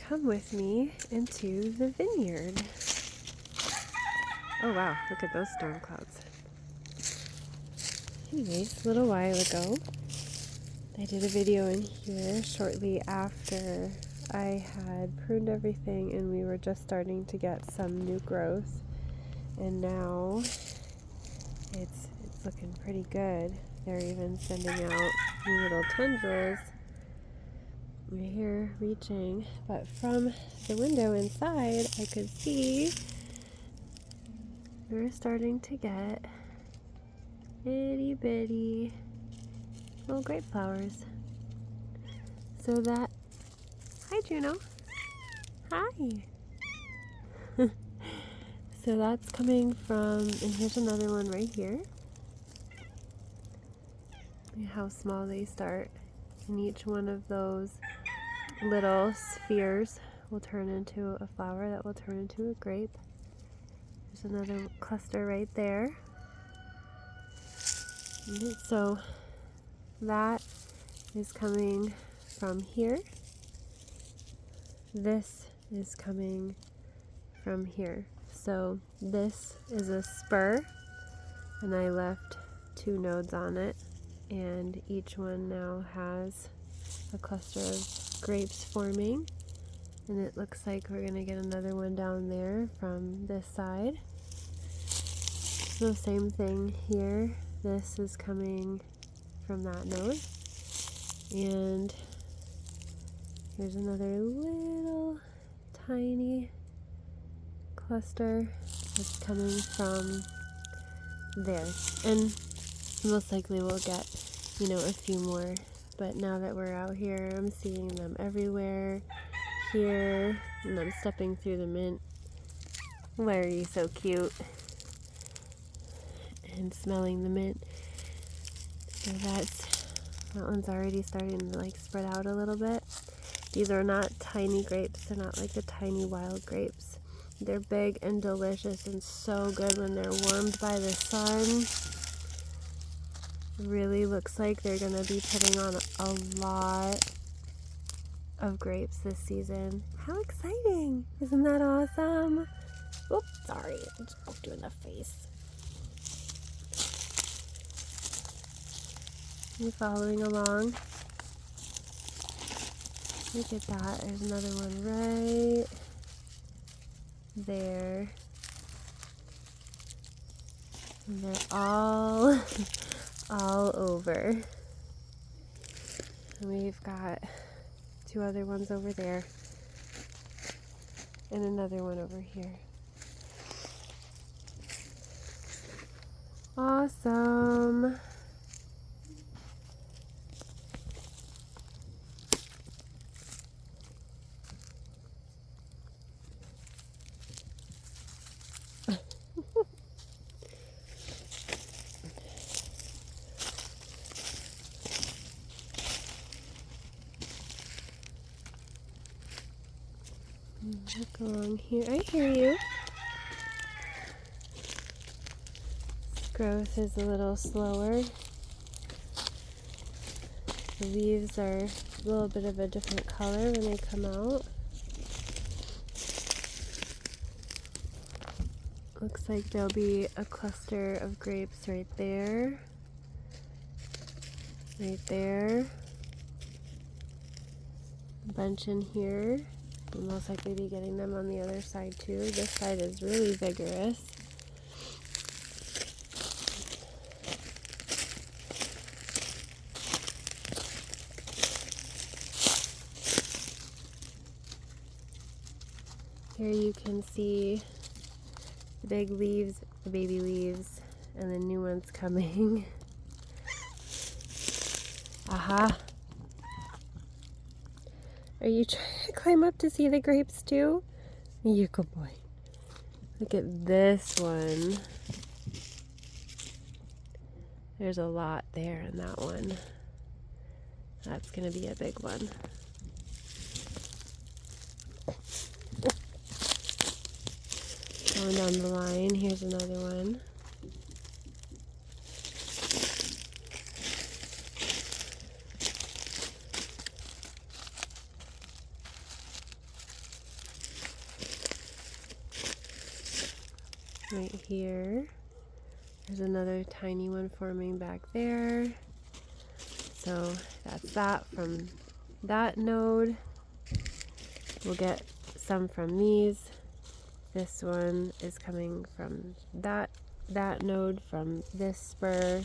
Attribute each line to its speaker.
Speaker 1: come with me into the vineyard. Oh wow, look at those storm clouds. Anyways, a little while ago, I did a video in here shortly after I had pruned everything and we were just starting to get some new growth. And now it's looking pretty good. They're even sending out new little tendrils right here reaching. But from the window inside, I could see we're starting to get itty bitty little grape flowers. So that, hi Juno, hi. So that's coming from, and here's another one right here. Look how small they start. And each one of those little spheres will turn into a flower that will turn into a grape. There's another cluster right there. So that is coming from here. This is coming from here. So this is a spur, and I left 2 nodes on it, and each one now has a cluster of grapes forming, and it looks like we're going to get another one down there from this side. So same thing here. This is coming from that node, and here's another little tiny cluster that's coming from there. And most likely we'll get, a few more. But now that we're out here, I'm seeing them everywhere. Here, and I'm stepping through the mint. Why are you so cute? And smelling the mint. So that one's already starting to spread out a little bit. These are not tiny grapes. They're not like the tiny wild grapes. They're big and delicious and so good when they're warmed by the sun. Really looks like they're going to be putting on a lot of grapes this season. How exciting! Isn't that awesome? Oops, sorry. I just poked you in the face. You following along? Look at that. There's another one right there. And they're all over. And we've got 2 other ones over there. And another one over here. Awesome. Look along here. I hear you. Growth is a little slower. The leaves are a little bit of a different color when they come out. Looks like there'll be a cluster of grapes right there. Right there. A bunch in here. We'll most likely be getting them on the other side too. This side is really vigorous. Here you can see the big leaves, the baby leaves, and the new ones coming. Aha! Are you trying to climb up to see the grapes too? You good boy. Look at this one. There's a lot there in that one. That's going to be a big one. Going down the line, here's another one. right here. There's another tiny one forming back there. So that's that from that node. We'll get some from these. This one is coming from that node from this spur.